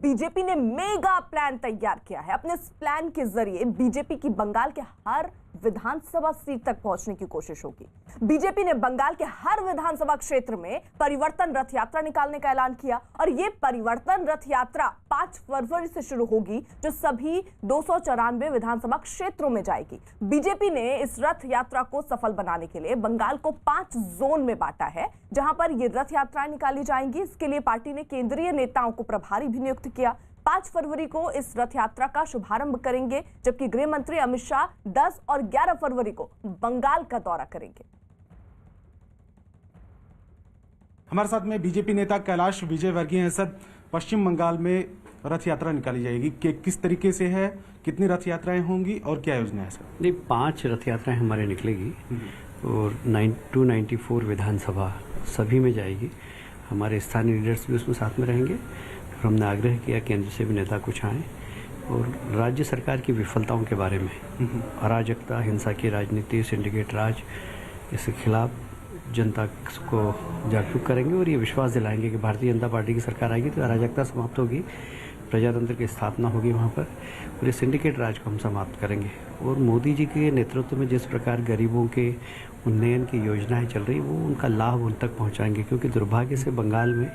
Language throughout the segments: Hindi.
बीजेपी ने मेगा प्लान तैयार किया है। अपने इस प्लान के जरिए बीजेपी की बंगाल के हर विधानसभा सीट तक पहुंचने की कोशिश होगी। बीजेपी ने बंगाल के हर विधानसभा क्षेत्र में परिवर्तन रथ यात्रा निकालने का ऐलान किया और ये परिवर्तन रथ यात्रा 5 फरवरी से शुरू होगी, जो सभी 294 विधानसभा क्षेत्रों में जाएगी। बीजेपी ने इस रथ यात्रा को सफल बनाने के लिए बंगाल को 5 जोन में बांटा है, जहां पर ये रथ यात्राएं निकाली जाएंगी। इसके लिए पार्टी ने केंद्रीय नेताओं को प्रभारी भी नियुक्त किया। 5 फरवरी को इस रथ यात्रा का शुभारंभ करेंगे, जबकि गृह मंत्री अमित शाह 10 और 11 फरवरी को बंगाल का दौरा करेंगे। हमारे साथ में बीजेपी नेता कैलाश विजयवर्गीय हैं। सर, पश्चिम बंगाल में रथ यात्रा निकाली जाएगी, किस तरीके से है, कितनी रथ यात्राएं होंगी और क्या योजना है? सर, नहीं, 5 रथ यात्राएं हमारे निकलेगी और 294 विधानसभा सभी में जाएगी। हमारे स्थानीय लीडर्स भी उसमें साथ में रहेंगे। और हमने आग्रह किया केंद्र से भी नेता कुछ आए और राज्य सरकार की विफलताओं के बारे में, अराजकता, हिंसा की राजनीति, सिंडिकेट राज, इसके खिलाफ जनता को जागरूक करेंगे और ये विश्वास दिलाएंगे कि भारतीय जनता पार्टी की सरकार आएगी तो अराजकता समाप्त होगी, प्रजातंत्र की स्थापना होगी वहाँ पर, और ये सिंडिकेट राज को हम समाप्त करेंगे। और मोदी जी के नेतृत्व में जिस प्रकार गरीबों के उन्नयन की योजनाएं चल रही, वो उनका लाभ उन तक पहुँचाएंगे। क्योंकि दुर्भाग्य से बंगाल में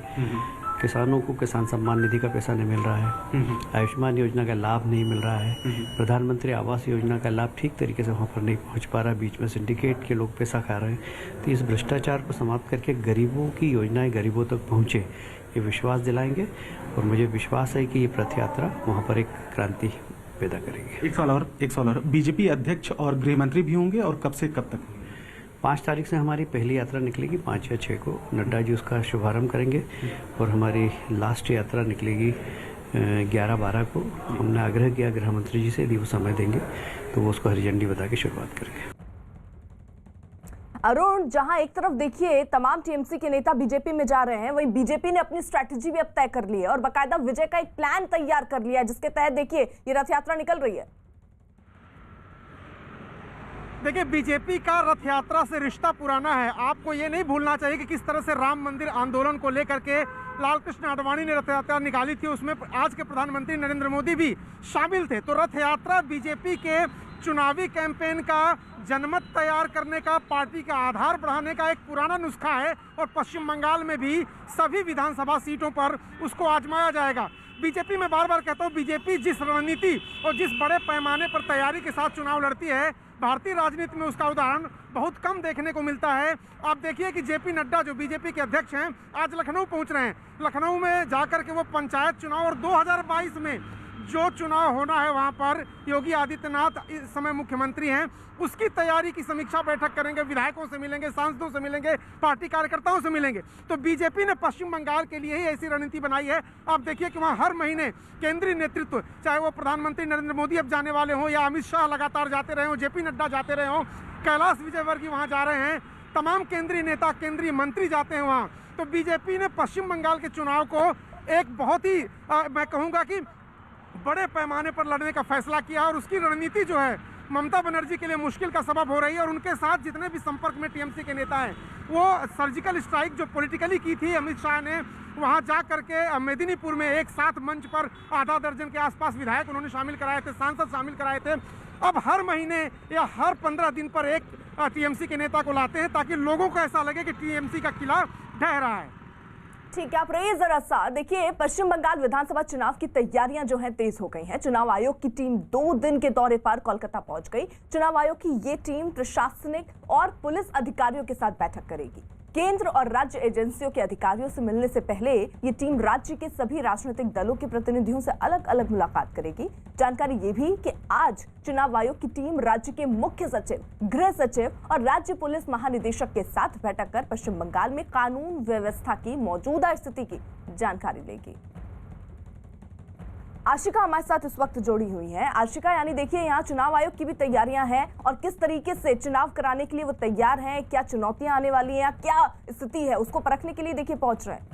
किसानों को किसान सम्मान निधि का पैसा नहीं मिल रहा है, आयुष्मान योजना का लाभ नहीं मिल रहा है, प्रधानमंत्री आवास योजना का लाभ ठीक तरीके से वहाँ पर नहीं पहुँच पा रहा, बीच में सिंडिकेट के लोग पैसा खा रहे हैं। तो इस भ्रष्टाचार को समाप्त करके गरीबों की योजनाएं गरीबों तक पहुँचे, ये विश्वास दिलाएंगे। और मुझे विश्वास है कि ये रथ यात्रा वहाँ पर एक क्रांति पैदा करेगी। एक सवाल और बीजेपी अध्यक्ष और गृह मंत्री भी होंगे, और कब से कब तक? 5 तारीख से हमारी पहली यात्रा निकलेगी, 5 या 6 को नड्डा जी उसका शुभारंभ करेंगे और हमारी लास्ट यात्रा निकलेगी 11-12 को। हमने आग्रह किया गृह मंत्री जी से, यदि वो समय देंगे तो वो उसको हरी झंडी बता के शुरुआत करेंगे। अरुण, जहां एक तरफ देखिए तमाम टीएमसी के नेता बीजेपी में जा रहे हैं, वहीं बीजेपी ने अपनी स्ट्रैटेजी भी अब तय कर ली है और बाकायदा विजय का एक प्लान तैयार कर लिया है, जिसके तहत देखिए ये रथ यात्रा निकल रही है। देखिए, बीजेपी का रथ यात्रा से रिश्ता पुराना है। आपको ये नहीं भूलना चाहिए कि किस तरह से राम मंदिर आंदोलन को लेकर के लाल कृष्ण आडवाणी ने रथ यात्रा निकाली थी, उसमें आज के प्रधानमंत्री नरेंद्र मोदी भी शामिल थे। तो रथ यात्रा बीजेपी के चुनावी कैंपेन का जनमत तैयार करने का, पार्टी का आधार बढ़ाने का एक पुराना नुस्खा है और पश्चिम बंगाल में भी सभी विधानसभा सीटों पर उसको आजमाया जाएगा। बीजेपी में बार बार कहता हूँ, बीजेपी जिस रणनीति और जिस बड़े पैमाने पर तैयारी के साथ चुनाव लड़ती है, भारतीय राजनीति में उसका उदाहरण बहुत कम देखने को मिलता है। आप देखिए कि जेपी नड्डा जो बीजेपी के अध्यक्ष हैं, आज लखनऊ पहुंच रहे हैं। लखनऊ में जाकर के वो पंचायत चुनाव और 2022 में जो चुनाव होना है वहां पर योगी आदित्यनाथ इस समय मुख्यमंत्री हैं, उसकी तैयारी की समीक्षा बैठक करेंगे, विधायकों से मिलेंगे, सांसदों से मिलेंगे, पार्टी कार्यकर्ताओं से मिलेंगे। तो बीजेपी ने पश्चिम बंगाल के लिए ही ऐसी रणनीति बनाई है। आप देखिए कि वहाँ हर महीने केंद्रीय नेतृत्व, चाहे वो प्रधानमंत्री नरेंद्र मोदी अब जाने वाले हों या अमित शाह लगातार जाते रहे हों, जेपी नड्डा जाते रहे हों, कैलाश विजयवर्गीय वहाँ जा रहे हैं, तमाम केंद्रीय नेता, केंद्रीय मंत्री जाते हैं वहाँ। तो बीजेपी ने पश्चिम बंगाल के चुनाव को एक बहुत ही मैं कहूँगा कि बड़े पैमाने पर लड़ने का फैसला किया और उसकी रणनीति जो है ममता बनर्जी के लिए मुश्किल का सबब हो रही है। और उनके साथ जितने भी संपर्क में टीएमसी के नेता हैं, वो सर्जिकल स्ट्राइक जो पॉलिटिकली की थी अमित शाह ने, वहां जा करके मेदिनीपुर में एक साथ मंच पर आधा दर्जन के आसपास विधायक उन्होंने शामिल कराए थे, सांसद शामिल कराए थे। अब हर महीने या हर 15 दिन पर एक टीएमसी के नेता को लाते हैं, ताकि लोगों को ऐसा लगे कि टीएमसी का किला ढह रहा है। ठीक है, आप रहिए जरा सा। देखिए, पश्चिम बंगाल विधानसभा चुनाव की तैयारियां जो हैं तेज हो गई हैं। चुनाव आयोग की टीम 2 दिन के दौरे पर कोलकाता पहुंच गई। चुनाव आयोग की ये टीम प्रशासनिक और पुलिस अधिकारियों के साथ बैठक करेगी। केंद्र और राज्य एजेंसियों के अधिकारियों से मिलने से पहले ये टीम राज्य के सभी राजनीतिक दलों के प्रतिनिधियों से अलग अलग मुलाकात करेगी। जानकारी ये भी कि आज चुनाव आयोग की टीम राज्य के मुख्य सचिव, गृह सचिव और राज्य पुलिस महानिदेशक के साथ बैठक कर पश्चिम बंगाल में कानून व्यवस्था की मौजूदा स्थिति की जानकारी लेगी। आशिका हमारे साथ इस वक्त जोड़ी हुई हैं। आशिका, यानी देखिए यहाँ चुनाव आयोग की भी तैयारियां हैं और किस तरीके से चुनाव कराने के लिए वो तैयार हैं, क्या चुनौतियां आने वाली हैं, क्या स्थिति है, उसको परखने के लिए देखिए पहुंच रहे हैं।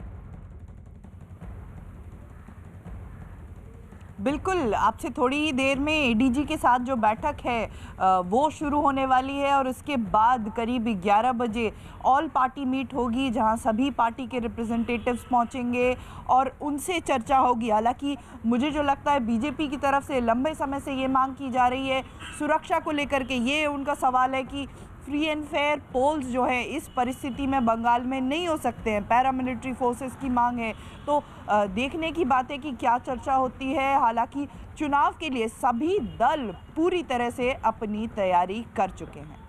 बिल्कुल, आपसे थोड़ी ही देर में एडीजी के साथ जो बैठक है वो शुरू होने वाली है और उसके बाद करीब 11 बजे ऑल पार्टी मीट होगी, जहां सभी पार्टी के रिप्रेजेंटेटिव्स पहुंचेंगे और उनसे चर्चा होगी। हालांकि मुझे जो लगता है बीजेपी की तरफ से लंबे समय से ये मांग की जा रही है सुरक्षा को लेकर के, ये उनका सवाल है कि फ्री एंड फेयर पोल्स जो है इस परिस्थिति में बंगाल में नहीं हो सकते हैं, पैरामिलिट्री फोर्सेस की मांग है। तो देखने की बात है कि क्या चर्चा होती है। हालांकि चुनाव के लिए सभी दल पूरी तरह से अपनी तैयारी कर चुके हैं।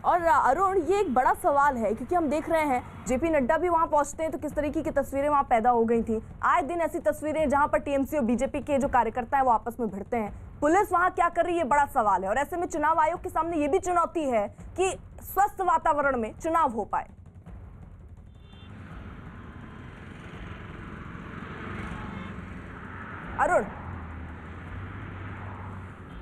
और अरुण, ये एक बड़ा सवाल है क्योंकि हम देख रहे हैं जेपी नड्डा भी वहां पहुंचते हैं तो किस तरीके की तस्वीरें वहां पैदा हो गई थी। आए दिन ऐसी तस्वीरें जहां पर टीएमसी और बीजेपी के जो कार्यकर्ता हैं वो आपस में भिड़ते हैं। पुलिस वहां क्या कर रही है, बड़ा सवाल है। और ऐसे में चुनाव आयोग के सामने ये भी चुनौती है कि स्वस्थ वातावरण में चुनाव हो पाए। अरुण,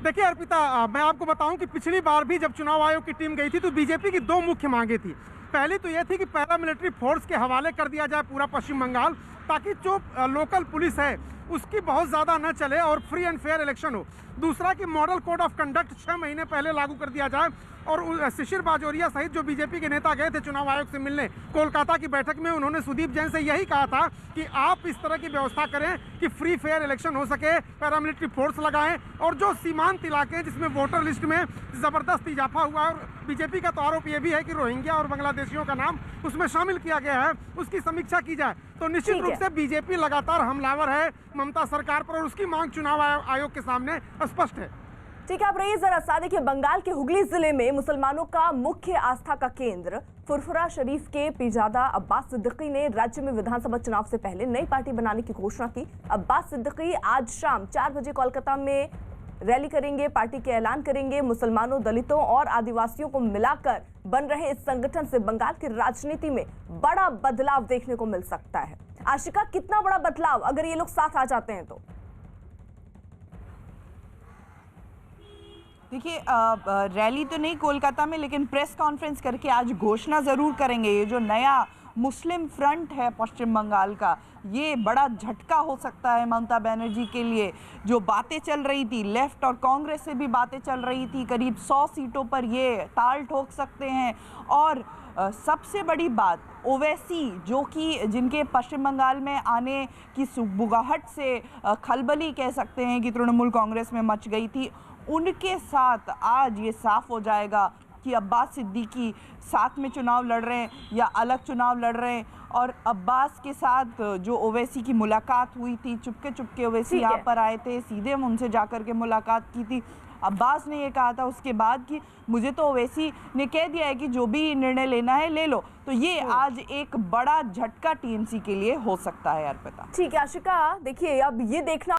देखिए अर्पिता, मैं आपको बताऊं कि पिछली बार भी जब चुनाव आयोग की टीम गई थी तो बीजेपी की दो मुख्य मांगे थी। पहली तो यह थी कि पैरामिलिट्री फोर्स के हवाले कर दिया जाए पूरा पश्चिम बंगाल, ताकि जो लोकल पुलिस है उसकी बहुत ज़्यादा न चले और फ्री एंड फेयर इलेक्शन हो। दूसरा कि मॉडल कोड ऑफ कंडक्ट 6 महीने पहले लागू कर दिया जाए। और शिशिर बाजोरिया सहित जो बीजेपी के नेता गए थे चुनाव आयोग से मिलने कोलकाता की बैठक में, उन्होंने सुदीप जैन से यही कहा था कि आप इस तरह की व्यवस्था करें कि फ्री फेयर इलेक्शन हो सके, पैरामिलिट्री फोर्स लगाएं और जो सीमांत इलाके हैं जिसमें वोटर लिस्ट में ज़बरदस्त इजाफा हुआ है, और बीजेपी का तो आरोप ये भी है कि रोहिंग्या और बांग्लादेशियों का नाम उसमें शामिल किया गया है, उसकी समीक्षा की जाए। तो निश्चित रूप से बीजेपी लगातार हमलावर है ममता सरकार पर और उसकी मांग चुनाव आयोग के सामने स्पष्ट है। ठीक है, आप रहिए जरा सा। देखिए, बंगाल के हुगली जिले में मुसलमानों का मुख्य आस्था का केंद्र फुरफुरा शरीफ के पीरजादा अब्बास सिद्दीकी ने राज्य में विधानसभा चुनाव से पहले नई पार्टी बनाने की घोषणा की। अब्बास सिद्दीकी आज शाम 4 बजे कोलकाता में रैली करेंगे, पार्टी के ऐलान करेंगे। मुसलमानों, दलितों और आदिवासियों को मिलाकर बन रहे इस संगठन से बंगाल की राजनीति में बड़ा बदलाव देखने को मिल सकता है। आशिका, कितना बड़ा बदलाव अगर ये लोग साथ आ जाते हैं तो? देखिए, रैली तो नहीं कोलकाता में, लेकिन प्रेस कॉन्फ्रेंस करके आज घोषणा ज़रूर करेंगे। ये जो नया मुस्लिम फ्रंट है पश्चिम बंगाल का, ये बड़ा झटका हो सकता है ममता बनर्जी के लिए। जो बातें चल रही थी, लेफ्ट और कांग्रेस से भी बातें चल रही थी, करीब 100 सीटों पर ये ताल ठोक सकते हैं। और सबसे बड़ी बात, ओवैसी जो कि जिनके पश्चिम बंगाल में आने की सुगबुगाहट से खलबली कह सकते हैं कि तृणमूल कांग्रेस में मच गई थी, उनके साथ आज ये साफ हो जाएगा कि अब्बास सिद्दीकी साथ में चुनाव लड़ रहे हैं या अलग चुनाव लड़ रहे हैं। और अब्बास के साथ जो ओवैसी की मुलाकात हुई थी, चुपके चुपके ओवैसी यहाँ पर आए थे, सीधे उनसे जाकर के मुलाकात की थी। अब्बास ने ये कहा था उसके बाद कि मुझे तो ओवैसी ने कह दिया है कि जो भी निर्णय लेना है ले लो। तो ये आज एक बड़ा झटका टीएमसी के लिए हो सकता है अर्पिता। ठीक है आशिका, देखिए अब ये देखना